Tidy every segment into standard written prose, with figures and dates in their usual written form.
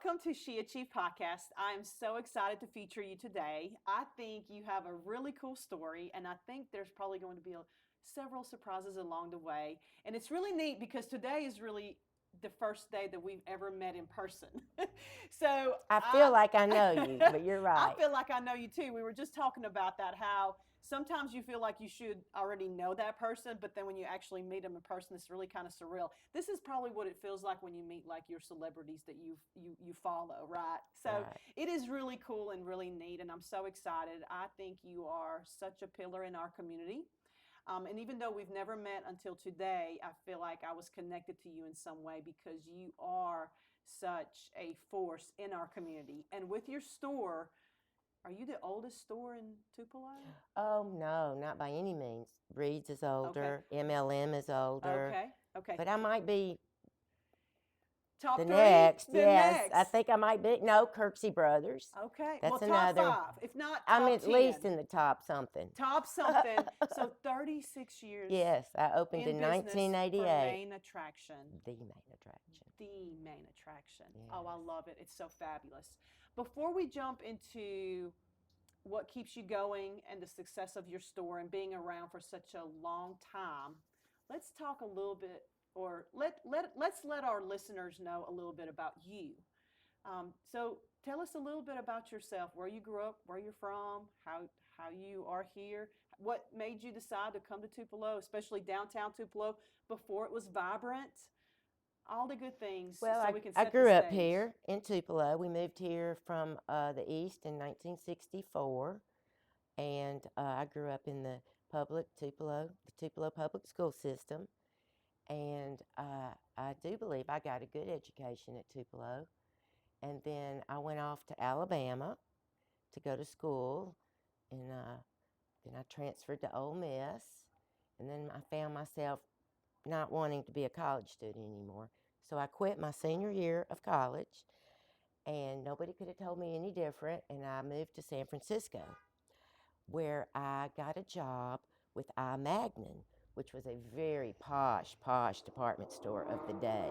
Welcome to She Achieved Podcast. I am so excited to feature you today. I think you have a really cool story, and I think there's probably going to be several surprises along the way. And it's really neat because today is really the first day that we've ever met in person. so I feel I, like I know you, but you're I right. feel like I know you too. We were just talking about that, how sometimes you feel like you should already know that person, but then when you actually meet them in person, it's really kind of surreal. This is probably what it feels like when you meet like your celebrities that you follow, right? So Right. it is really cool and really neat, and I'm so excited. I think you are such a pillar in our community. And even though we've never met until today, I feel like I was connected to you in some way because you are such a force in our community. And with your store, are you the oldest store in Tupelo? Oh, no, not by any means. Reed's is Okay. older, MLM is older, Okay. Okay. but I might be the Top three? next. The Yes, I next. think I might be. No, Kirksey Brothers. Okay. Well, That's top another. five, if not I'm top at least 10. in the top something. Top something. So 36 years Yes, I opened in in business for 1988. Main Attraction. The main attraction. The main attraction. Oh, I Yes. love it. It's so fabulous. Before we jump into what keeps you going and the success of your store and being around for such a long time, let's talk a little bit, or let's let our listeners know a little bit about you. So tell us a little bit about yourself, where you grew up, where you're from, how you are here, what made you decide to come to Tupelo, especially downtown Tupelo, before it was vibrant, all the good things Well, so I, we can I set the grew up stage. here in Tupelo. We moved here from the east in 1964. And I grew up in the Tupelo public school system. And I do believe I got a good education at Tupelo. And then I went off to Alabama to go to school. And then I transferred to Ole Miss. And then I found myself not wanting to be a college student anymore. So I quit my senior year of college. And nobody could have told me any different. And I moved to San Francisco, where I got a job with Magnin, which was a very posh department store of the day.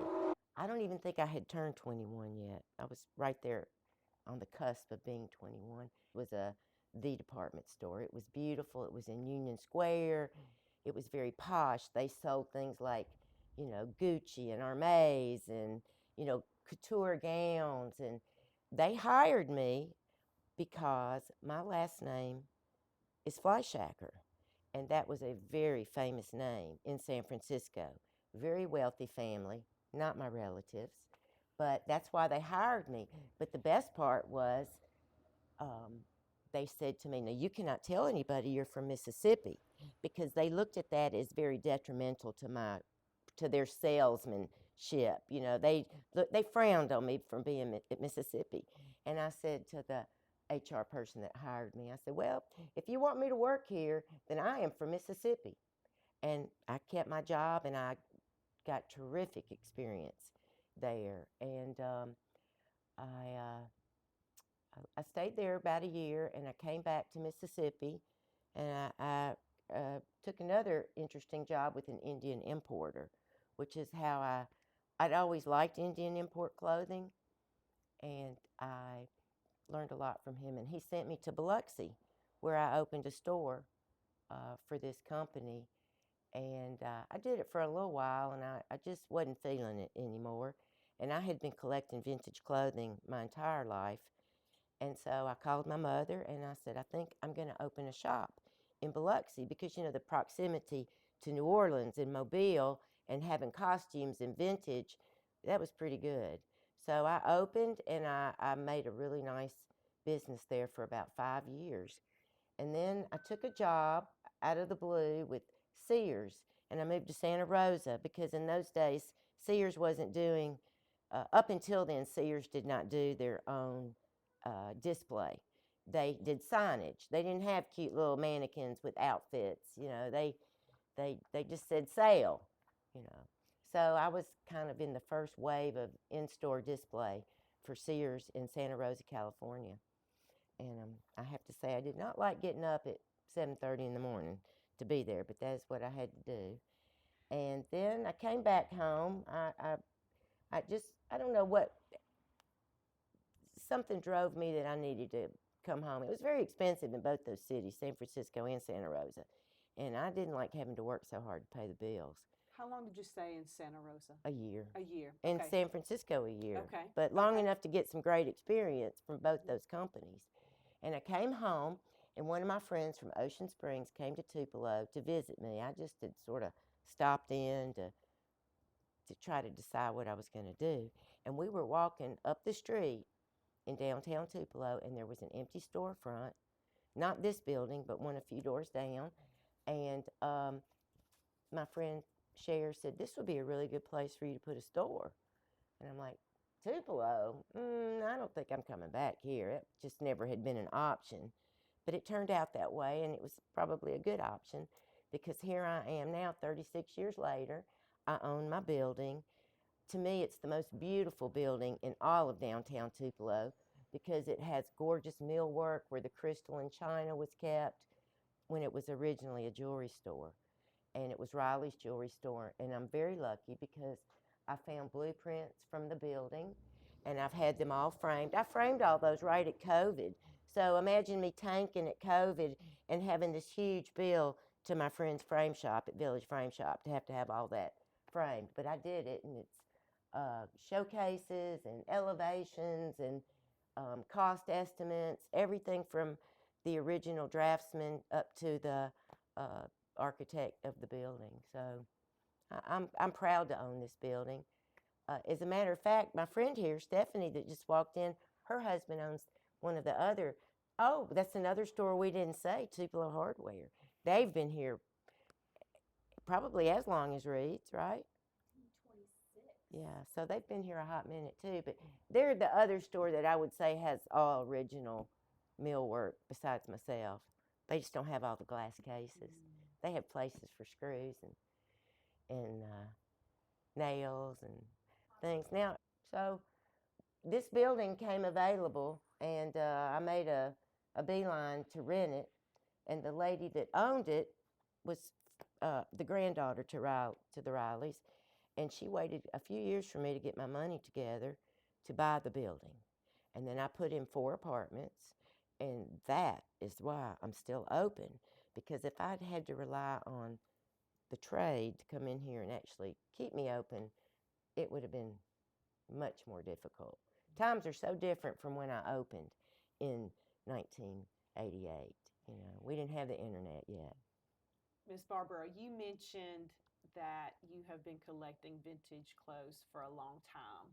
I don't even think I had turned 21 yet. I was right there on the cusp of being 21. It was the department store. It was beautiful. It was in Union Square. It was very posh. They sold things like, Gucci and Hermes and, couture gowns. And they hired me because my last name is Fleschasker, and that was a very famous name in San Francisco. Very wealthy family, not my relatives, but that's why they hired me. But the best part was um, they said to me, "Now you cannot tell anybody you're from Mississippi," because they looked at that as very detrimental to their salesmanship. They frowned on me from being at Mississippi. And I said to the HR person that hired me, I said, "Well, if you want me to work here, then I am from Mississippi." And I kept my job, and I got terrific experience there. And I I stayed there about a year, and I came back to Mississippi, and I took another interesting job with an Indian importer, which is how I'd always liked Indian import clothing, and I learned a lot from him. And he sent me to Biloxi, where I opened a store for this company. And I did it for a little while, and I just wasn't feeling it anymore. And I had been collecting vintage clothing my entire life. And so I called my mother and I said, "I think I'm going to open a shop in Biloxi," because, the proximity to New Orleans and Mobile and having costumes and vintage, that was pretty good. So I opened, and I made a really nice business there for about 5 years. And then I took a job out of the blue with Sears, and I moved to Santa Rosa because in those days, Sears wasn't doing, up until then, Sears did not do their own display. They did signage. They didn't have cute little mannequins with outfits. They just said sale. You know, so I was kind of in the first wave of in-store display for Sears in Santa Rosa, California. And I have to say, I did not like getting up at 7:30 in the morning to be there, but that's what I had to do. And then I came back home. I don't know what something drove me that I needed to come home. It was very expensive in both those cities, San Francisco and Santa Rosa. And I didn't like having to work so hard to pay the bills. How long did you stay in Santa Rosa? A year. A year. In Okay. San Francisco, a year. Okay. But long Okay. enough to get some great experience from both those companies. And I came home, and one of my friends from Ocean Springs came to Tupelo to visit me. I just had sort of stopped in to try to decide what I was going to do. And we were walking up the street in downtown Tupelo, and there was an empty storefront, not this building, but one a few doors down. And my friend Cher said, this would be a really good place for you to put a store. And I'm like, Tupelo? I don't think I'm coming back here. It just never had been an option. But it turned out that way, and it was probably a good option, because here I am now, 36 years later. I own my building. To me, it's the most beautiful building in all of downtown Tupelo, because it has gorgeous millwork where the crystal and china was kept when it was originally a jewelry store. And it was Riley's jewelry store. And I'm very lucky because I found blueprints from the building, and I've had them all framed. I framed all those right at COVID. So imagine me tanking at COVID and having this huge bill to my friend's frame shop at Village Frame Shop to have all that framed. But I did it, and it's showcases and elevations and cost estimates, everything from the original draftsman up to the architect of the building. So I'm proud to own this building. As a matter of fact, my friend here, Stephanie, that just walked in, her husband owns one of the other. Oh, that's another store we didn't say, Tupelo Hardware. They've been here probably as long as Reed's, right? 26. Yeah, so they've been here a hot minute too, but they're the other store that I would say has all original millwork besides myself. They just don't have all the glass cases. They have places for screws and nails and things. Now, so this building came available, and I made a beeline to rent it, and the lady that owned it was the granddaughter to the Rileys, and she waited a few years for me to get my money together to buy the building. And then I put in 4 apartments, and that is why I'm still open, because if I'd had to rely on the trade to come in here and actually keep me open, it would have been much more difficult. Times are so different from when I opened in 1988. You know, we didn't have the internet yet. Ms. Barbara, you mentioned that you have been collecting vintage clothes for a long time.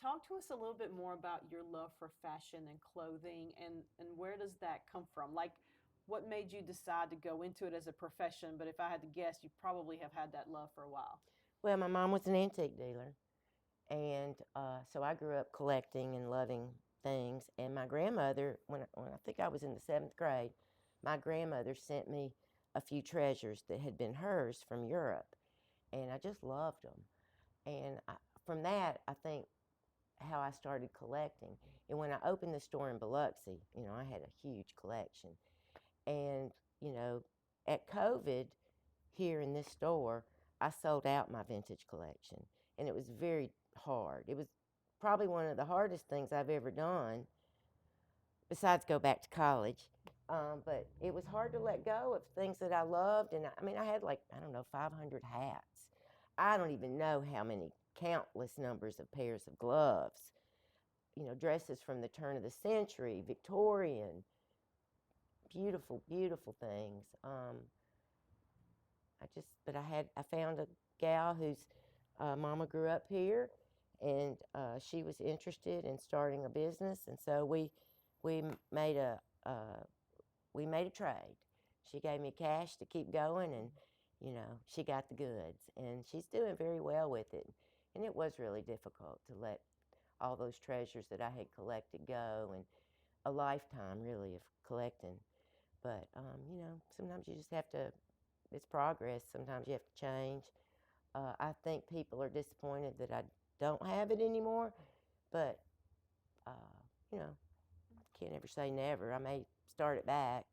Talk to us a little bit more about your love for fashion and clothing, and where does that come from? Like, what made you decide to go into it as a profession? But if I had to guess, you probably have had that love for a while. Well, my mom was an antique dealer, and so I grew up collecting and loving things. And my grandmother, when I think I was in the 7th grade, my grandmother sent me a few treasures that had been hers from Europe, and I just loved them. And from that, I think how I started collecting. And when I opened the store in Biloxi, you know, I had a huge collection. And, you know, at COVID here in this store, I sold out my vintage collection, and it was very hard. It was probably one of the hardest things I've ever done, besides go back to college. But it was hard to let go of things that I loved. And I mean, I had like, I don't know, 500 hats. I don't even know how many countless numbers of pairs of gloves, you know, dresses from the turn of the century, Victorian, beautiful, beautiful things. I found a gal whose mama grew up here, and she was interested in starting a business, and so we made a trade. She gave me cash to keep going, and you know, she got the goods, and she's doing very well with it. And it was really difficult to let all those treasures that I had collected go, and a lifetime really of collecting. But you know, sometimes you just have to. It's progress. Sometimes you have to change. I think people are disappointed that I don't have it anymore, but you know, can't ever say never. I may start it back.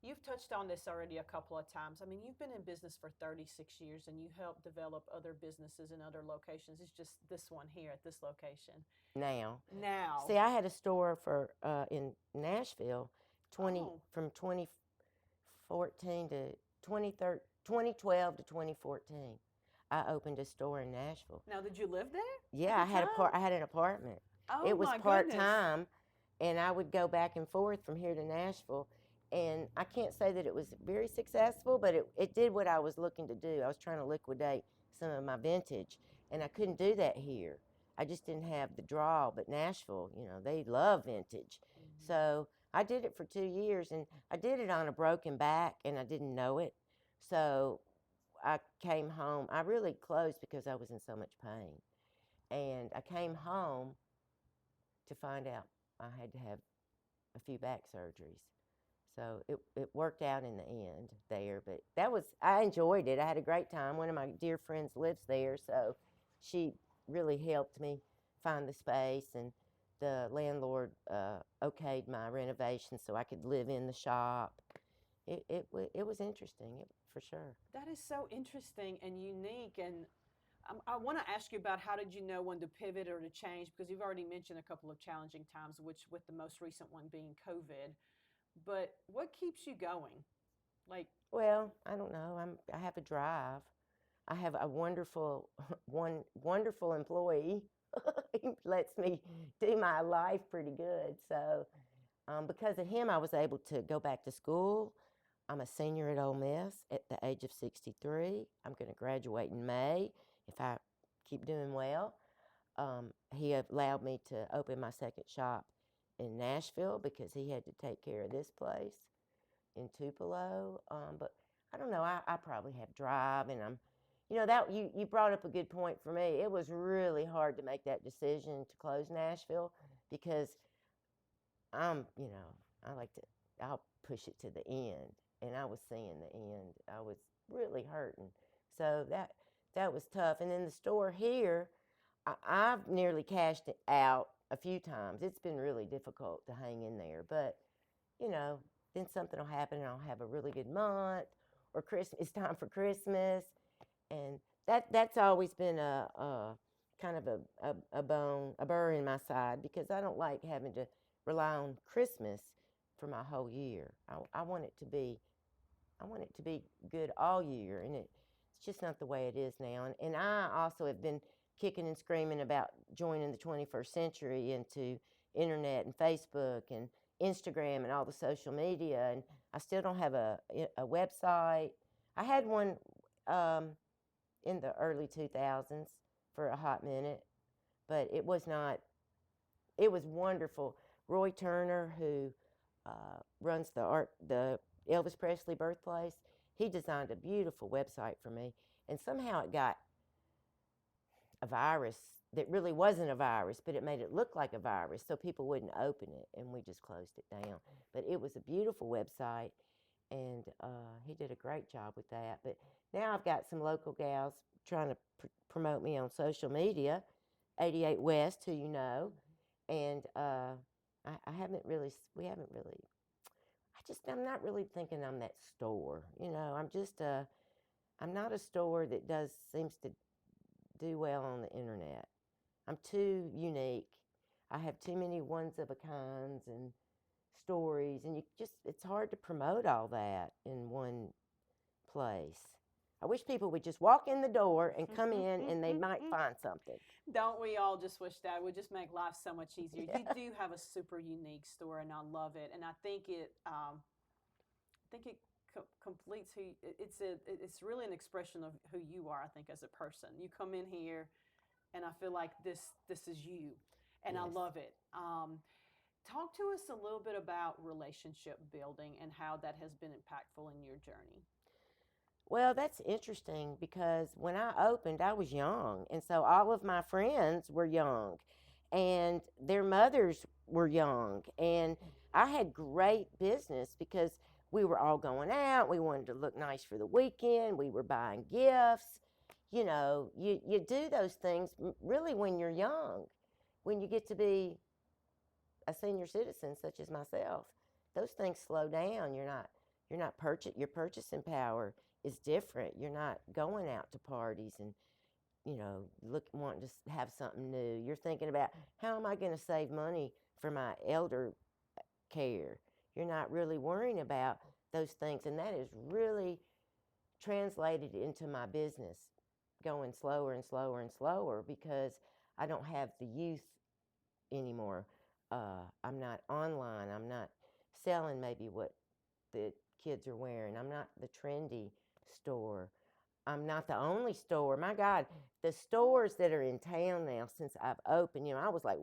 You've touched on this already a couple of times. I mean, you've been in business for 36 years and you help develop other businesses in other locations. It's just this one here at this location. Now. Now. See, I had a store for in Nashville, Oh. from 2014 to 2012 to 2014. I opened a store in Nashville. Now, did you live there? Yeah, at the time? I had an apartment. Oh, It was my part goodness. time, and I would go back and forth from here to Nashville. And I can't say that it was very successful, but it did what I was looking to do. I was trying to liquidate some of my vintage, and I couldn't do that here. I just didn't have the draw. But Nashville, you know, they love vintage. Mm-hmm. So I did it for 2 years, and I did it on a broken back, and I didn't know it. So I came home. I really closed because I was in so much pain. And I came home to find out I had to have a few back surgeries. So it worked out in the end there. But I enjoyed it. I had a great time. One of my dear friends lives there, so she really helped me find the space. And the landlord okayed my renovation so I could live in the shop. It was interesting, for sure. That is so interesting and unique. And I want to ask you about how did you know when to pivot or to change? Because you've already mentioned a couple of challenging times, which with the most recent one being COVID. But what keeps you going? Like, Well, I don't know. I have a drive. I have a wonderful employee. He lets me do my life pretty good. So because of him, I was able to go back to school. I'm a senior at Ole Miss at the age of 63. I'm going to graduate in May if I keep doing well. He allowed me to open my second shop in Nashville because he had to take care of this place in Tupelo. But I don't know. I probably have drive, and you brought up a good point for me. It was really hard to make that decision to close Nashville because I'll push it to the end, and I was seeing the end. I was really hurting, so that was tough. And then the store here, I've nearly cashed it out a few times. It's been really difficult to hang in there, but then something will happen and I'll have a really good month, or Christmas. It's time for Christmas, and that's always been a kind of a burr in my side because I don't like having to rely on Christmas for my whole year. I want it to be good all year, and it's just not the way it is now. And I also have been kicking and screaming about joining the 21st century into internet and Facebook and Instagram and all the social media, and I still don't have a website. I had one in the early 2000s for a hot minute, but it was wonderful. Roy Turner, who runs the Elvis Presley birthplace, he designed a beautiful website for me, and somehow it got a virus that really wasn't a virus, but it made it look like a virus so people wouldn't open it, and we just closed it down. But it was a beautiful website, and he did a great job with that. But now I've got some local gals trying to promote me on social media, 88 West, who you know, and I'm not really thinking I'm that store. I'm not a store that seems to do well on the internet. I'm too unique. I have too many ones of a kinds and stories, and it's hard to promote all that in one place. I wish people would just walk in the door and come in and they might find something. Don't we all just wish that? It would just make life so much easier. Yeah. You do have a super unique store, and I love it. And I think it completes who it's really an expression of who you are. I think as a person, you come in here, and I feel like this is you, and Yes. I love it. Talk to us a little bit about relationship building and how that has been impactful in your journey. Well, that's interesting because when I opened, I was young. And so all of my friends were young and their mothers were young. And I had great business because we were all going out. We wanted to look nice for the weekend. We were buying gifts. You do those things really when you're young. When you get to be a senior citizen such as myself, those things slow down. You're you're not your purchasing power is different. You're not going out to parties and, you know, wanting to have something new. You're thinking about, how am I going to save money for my elder care? You're not really worrying about those things, and that is really translated into my business going slower and slower and slower because I don't have the youth anymore. I'm not online. I'm not selling maybe what the kids are wearing. I'm not the trendy store. I'm not the only store. My God, the stores that are in town now since I've opened, you know, I was like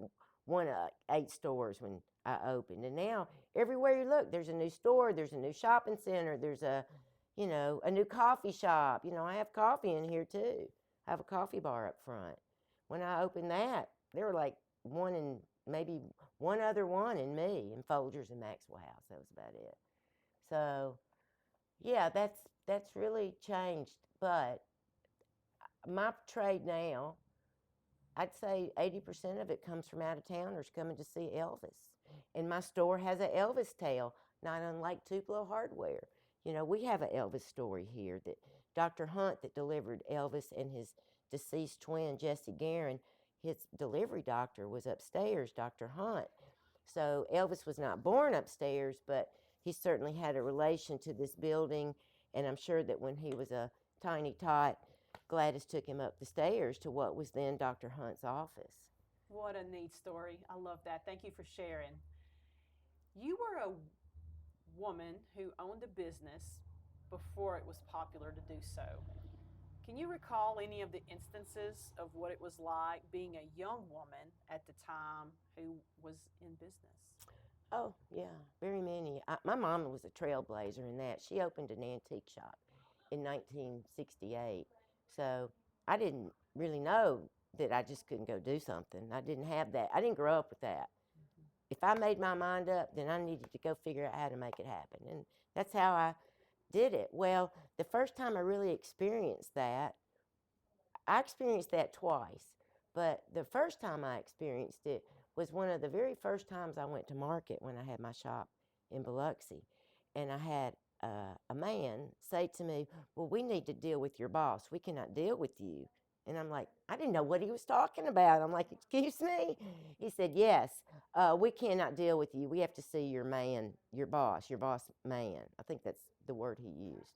one of 8 stores when I opened. And now everywhere you look, there's a new store, there's a new shopping center, there's a, you know, a new coffee shop. You know, I have coffee in here too. I have a coffee bar up front. When I opened that, there were like one and maybe one other one and me in Folgers and Maxwell House. That was about it. So, yeah, that's really changed. But my trade now, I'd say 80% of it comes from out of towners coming to see Elvis. And my store has an Elvis tale, not unlike Tupelo Hardware. You know, we have an Elvis story here that Dr. Hunt, that delivered Elvis and his deceased twin, Jesse Guerin, his delivery doctor was upstairs, Dr. Hunt. So Elvis was not born upstairs, but he certainly had a relation to this building. And I'm sure that when he was a tiny tot, Gladys took him up the stairs to what was then Dr. Hunt's office. What a neat story. I love that. Thank you for sharing. You were a woman who owned a business before it was popular to do so. Can you recall any of the instances of what it was like being a young woman at the time who was in business? Oh, yeah, very many. My mama was a trailblazer in that. She opened an antique shop in 1968. So I didn't really know that I just couldn't go do something. I didn't have that. I didn't grow up with that. If I made my mind up, then I needed to go figure out how to make it happen. And that's how I did it. Well, the first time I really experienced that, I experienced that twice. But the first time I experienced it was one of the very first times I went to market when I had my shop in Biloxi. And I had a man say to me, well, we need to deal with your boss. We cannot deal with you. And I'm like, I didn't know what he was talking about. I'm like, excuse me? He said, yes, we cannot deal with you. We have to see your man, your boss man. I think that's the word he used.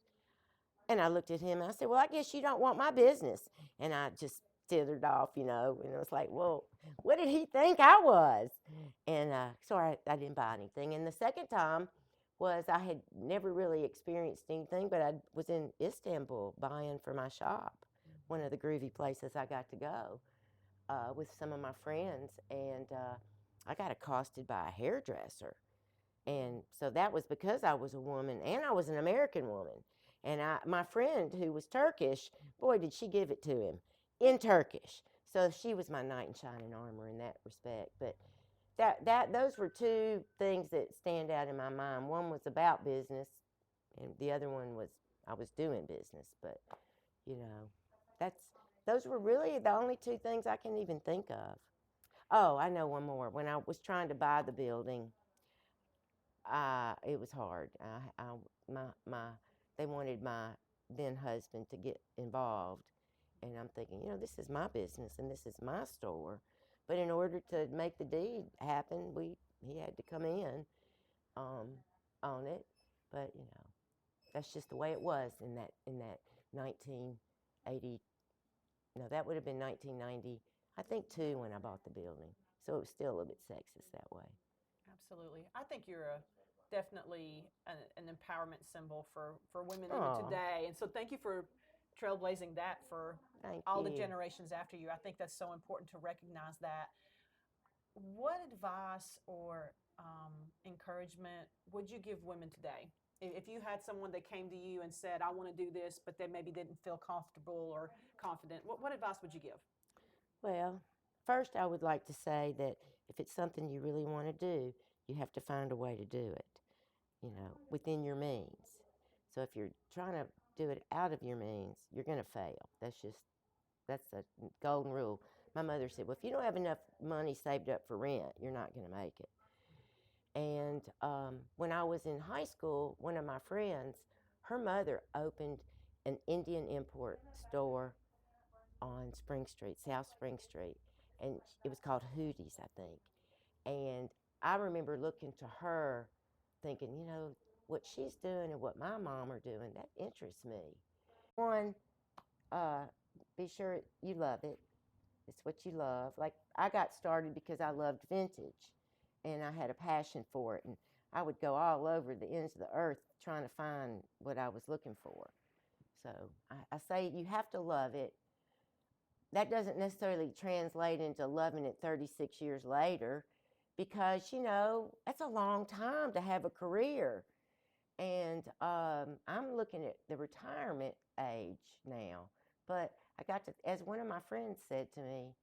And I looked at him and I said, well, I guess you don't want my business. And I just tithered off, you know, and it was like, well, what did he think I was? And so I didn't buy anything. And the second time was I had never really experienced anything, but I was in Istanbul buying for my shop, one of the groovy places I got to go with some of my friends. And I got accosted by a hairdresser. And so that was because I was a woman and I was an American woman. And my friend who was Turkish, boy, did she give it to him in Turkish. So she was my knight in shining armor in that respect. But those were two things that stand out in my mind. One was about business, and the other one was I was doing business. But you know, those were really the only two things I can even think of. Oh, I know one more. When I was trying to buy the building, it was hard. They wanted my then husband to get involved, and I'm thinking, you know, this is my business and this is my store. But in order to make the deed happen, he had to come in on it. But you know, that's just the way it was in that 1980. No, that would have been 1990. I think 2 when I bought the building. So it was still a little bit sexist that way. Absolutely. I think you're definitely an empowerment symbol for women even Aw. today. And so thank you for trailblazing that for Thank all the you. generations after you. I think that's so important to recognize that. What advice or encouragement would you give women today? If you had someone that came to you and said, I want to do this, but they maybe didn't feel comfortable or confident, what advice would you give? Well, first I would like to say that if it's something you really want to do, you have to find a way to do it, you know, within your means. So if you're trying to do it out of your means, you're going to fail. That's a golden rule. My mother said, well, if you don't have enough money saved up for rent, you're not going to make it. And when I was in high school, one of my friends, her mother opened an Indian import store on Spring Street, South Spring Street, and it was called Hootie's, I think. And I remember looking to her thinking, you know, what she's doing and what my mom are doing, that interests me. One, uh, be sure you love it. It's what you love. Like, I got started because I loved vintage and I had a passion for it. And I would go all over the ends of the earth trying to find what I was looking for. So I say you have to love it. That doesn't necessarily translate into loving it 36 years later because, you know, that's a long time to have a career. And I'm looking at the retirement age now. But I got to, as one of my friends said to me,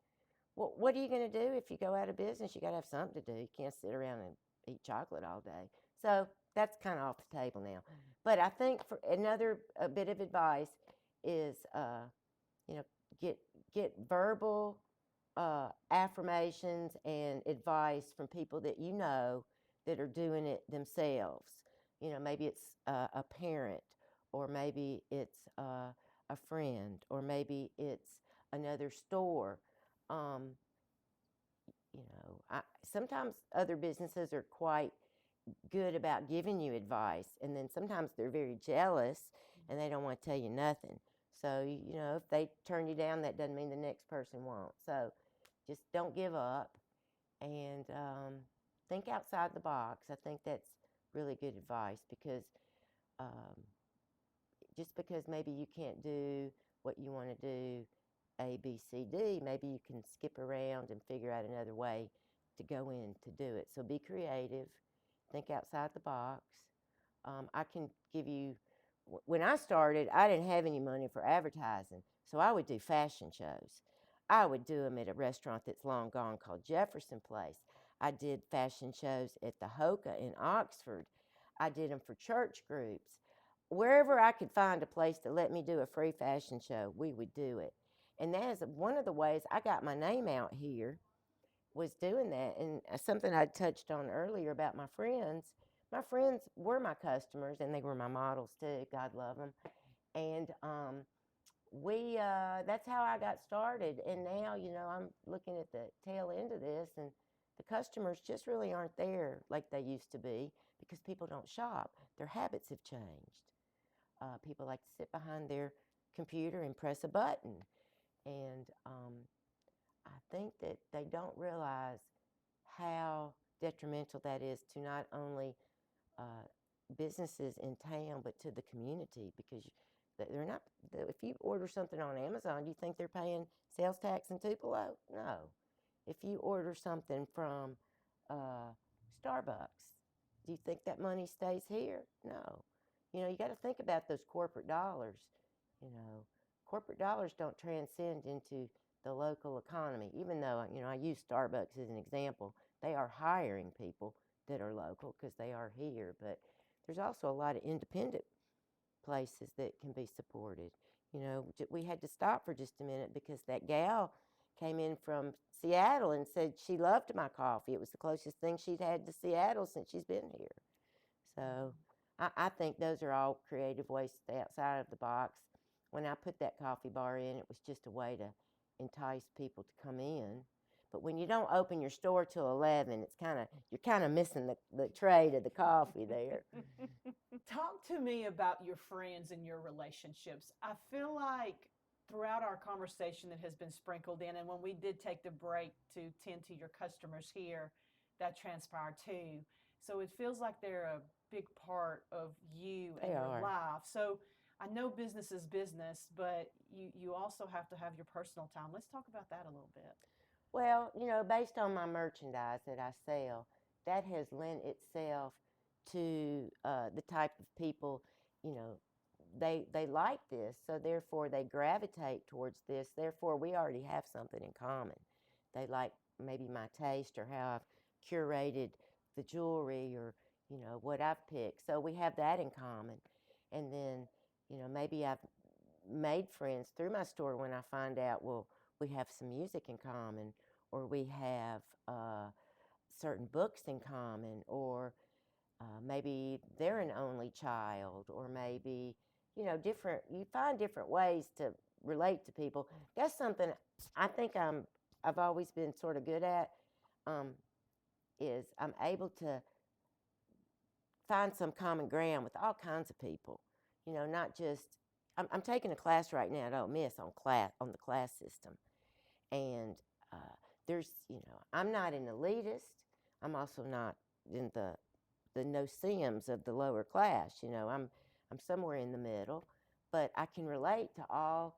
well, what are you going to do if you go out of business? You got to have something to do. You can't sit around and eat chocolate all day. So that's kind of off the table now. But I think for another bit of advice is, you know, get verbal affirmations and advice from people that you know that are doing it themselves. You know, maybe it's a parent, or maybe it's a friend, or maybe it's another store. You know, sometimes other businesses are quite good about giving you advice, and then sometimes they're very jealous and they don't want to tell you nothing. So, you know, if they turn you down, that doesn't mean the next person won't. So just don't give up and think outside the box. I think that's really good advice because um, just because maybe you can't do what you want to do, A, B, C, D, maybe you can skip around and figure out another way to go in to do it. So be creative, think outside the box. I can give you, when I started, I didn't have any money for advertising, so I would do fashion shows. I would do them at a restaurant that's long gone called Jefferson Place. I did fashion shows at the Hoka in Oxford. I did them for church groups. Wherever I could find a place to let me do a free fashion show, we would do it. And that is one of the ways I got my name out here, was doing that. And something I touched on earlier about my friends were my customers and they were my models too. God love them. And that's how I got started. And now, you know, I'm looking at the tail end of this, and the customers just really aren't there like they used to be because people don't shop. Their habits have changed. People like to sit behind their computer and press a button. And I think that they don't realize how detrimental that is to not only businesses in town, but to the community, because they're not, if you order something on Amazon, do you think they're paying sales tax in Tupelo? No. If you order something from Starbucks, do you think that money stays here? No. You know, you got to think about those corporate dollars. You know, corporate dollars don't transcend into the local economy, even though, you know, I use Starbucks as an example. They are hiring people that are local because they are here, but there's also a lot of independent places that can be supported. You know, we had to stop for just a minute because that gal came in from Seattle and said she loved my coffee. It was the closest thing she'd had to Seattle since she's been here. So I think those are all creative ways to stay outside of the box. When I put that coffee bar in, it was just a way to entice people to come in. But when you don't open your store till 11, it's you're kind of missing the trade of the coffee there. Talk to me about your friends and your relationships. I feel like throughout our conversation that has been sprinkled in, and when we did take the break to tend to your customers here, that transpired too. So it feels like they're a big part of you and They your are. life. So I know business is business, but you also have to have your personal time. Let's talk about that a little bit. Well, you know, based on my merchandise that I sell, that has lent itself to the type of people, you know, they like this, so therefore they gravitate towards this. Therefore, we already have something in common. They like maybe my taste or how I've curated the jewelry, or, you know, what I've picked. So we have that in common. And then, you know, maybe I've made friends through my store when I find out, well, we have some music in common, or we have certain books in common, or maybe they're an only child, or maybe, you find different ways to relate to people. That's something I think I've always been sort of good at, is I'm able to find some common ground with all kinds of people. Not just, I'm taking a class right now at Ole Miss on the class system. And there's, I'm not an elitist. I'm also not in the no-see-ums of the lower class. I'm somewhere in the middle, but I can relate to all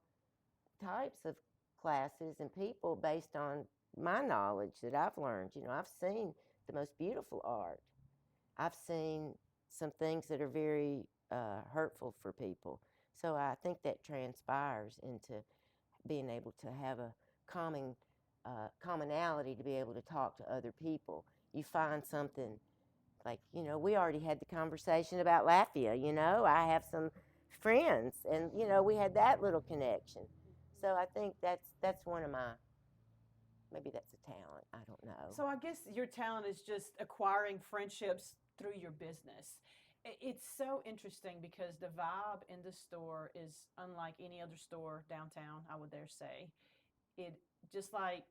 types of classes and people based on my knowledge that I've learned. I've seen the most beautiful art. I've seen some things that are very hurtful for people. So I think that transpires into being able to have a commonality to be able to talk to other people. You find something like, we already had the conversation about Latvia. I have some friends, and we had that little connection. So I think that's one of my, maybe that's a talent, I don't know. So I guess your talent is just acquiring friendships through your business. It's so interesting because the vibe in the store is unlike any other store downtown, I would dare say. It just like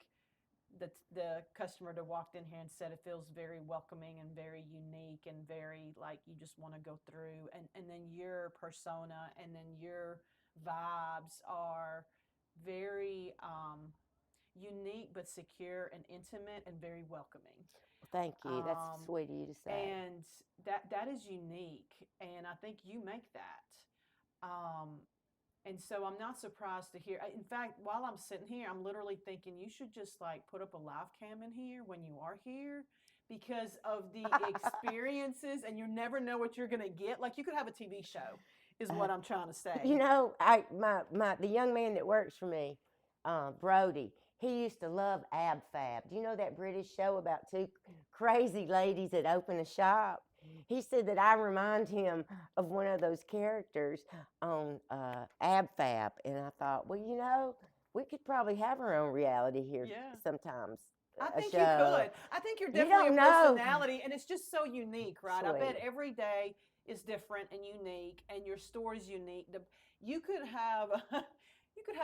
the customer that walked in here and said, it feels very welcoming and very unique and very like you just want to go through. And then your persona and then your vibes are very unique but secure and intimate and very welcoming. Thank you. That's sweet of you to say. And that is unique, and I think you make that. And so I'm not surprised to hear. In fact, while I'm sitting here, I'm literally thinking you should just like put up a live cam in here when you are here because of the experiences, and you never know what you're going to get. Like you could have a TV show, is what I'm trying to say. The young man that works for me, Brody, he used to love Ab Fab. Do you know that British show about two crazy ladies that open a shop? He said that I remind him of one of those characters on Ab Fab. And I thought, well, we could probably have our own reality here sometimes. I think you could. I think you're definitely a personality, and it's just so unique, right? Sweet. I bet every day is different and unique, and your store is unique. You could have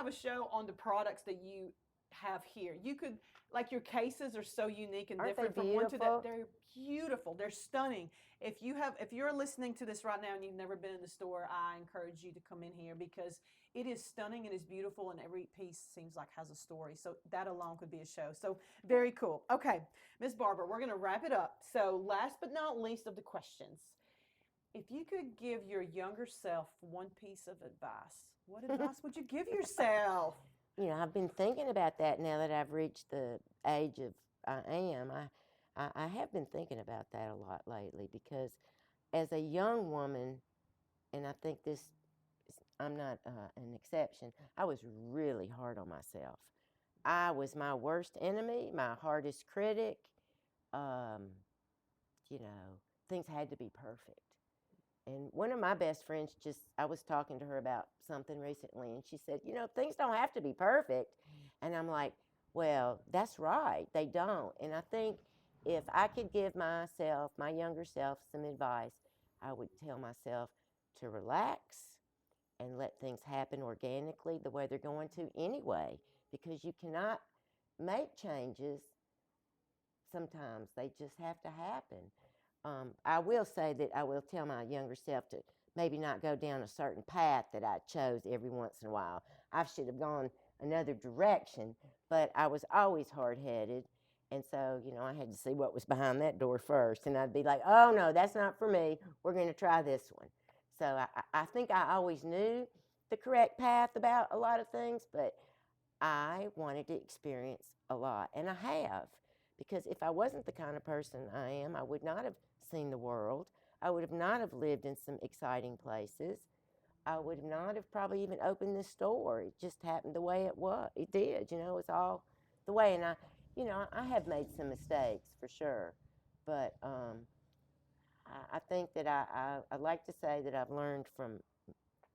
a show on the products that you have here. You could, like, your cases are so unique and different from one to the. They're beautiful. They're stunning. If you're listening to this right now and you've never been in the store, I encourage you to come in here because it is stunning and it's beautiful, and every piece seems like has a story. So that alone could be a show. So very cool. Okay, Miss Barbara, we're going to wrap it up. So last but not least of the questions, if you could give your younger self one piece of advice, what advice would you give yourself? I've been thinking about that now that I've reached the age of I have been thinking about that a lot lately because as a young woman, and I think I'm not an exception, I was really hard on myself. I was my worst enemy, my hardest critic. Things had to be perfect. And one of my best friends I was talking to her about something recently, and she said, things don't have to be perfect. And I'm like, well, that's right, they don't. And I think if I could give myself, my younger self, some advice, I would tell myself to relax and let things happen organically the way they're going to anyway, because you cannot make changes sometimes. They just have to happen. I will say that I will tell my younger self to maybe not go down a certain path that I chose every once in a while. I should have gone another direction, but I was always hard-headed. And so, I had to see what was behind that door first. And I'd be like, oh, no, that's not for me. We're going to try this one. So I think I always knew the correct path about a lot of things, but I wanted to experience a lot. And I have. Because if I wasn't the kind of person I am, I would not have seen the world. I would have not have lived in some exciting places. I would not have probably even opened this store. It just happened the way it was. It did, it's all the way. And I have made some mistakes for sure. But I think that I'd like to say that I've learned from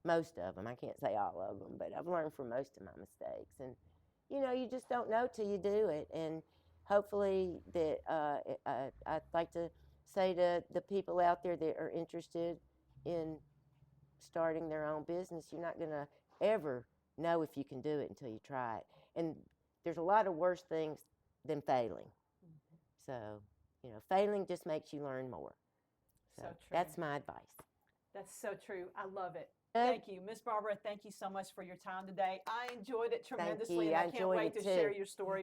most of them. I can't say all of them, but I've learned from most of my mistakes. And, you just don't know till you do it. And hopefully that I'd like to say to the people out there that are interested in starting their own business, you're not going to ever know if you can do it until you try it. And there's a lot of worse things than failing. So, failing just makes you learn more. So true. That's my advice. That's so true. I love it. Good. Thank you. Miss Barbara, thank you so much for your time today. I enjoyed it tremendously, you. and I I can't enjoyed wait it to share too. your story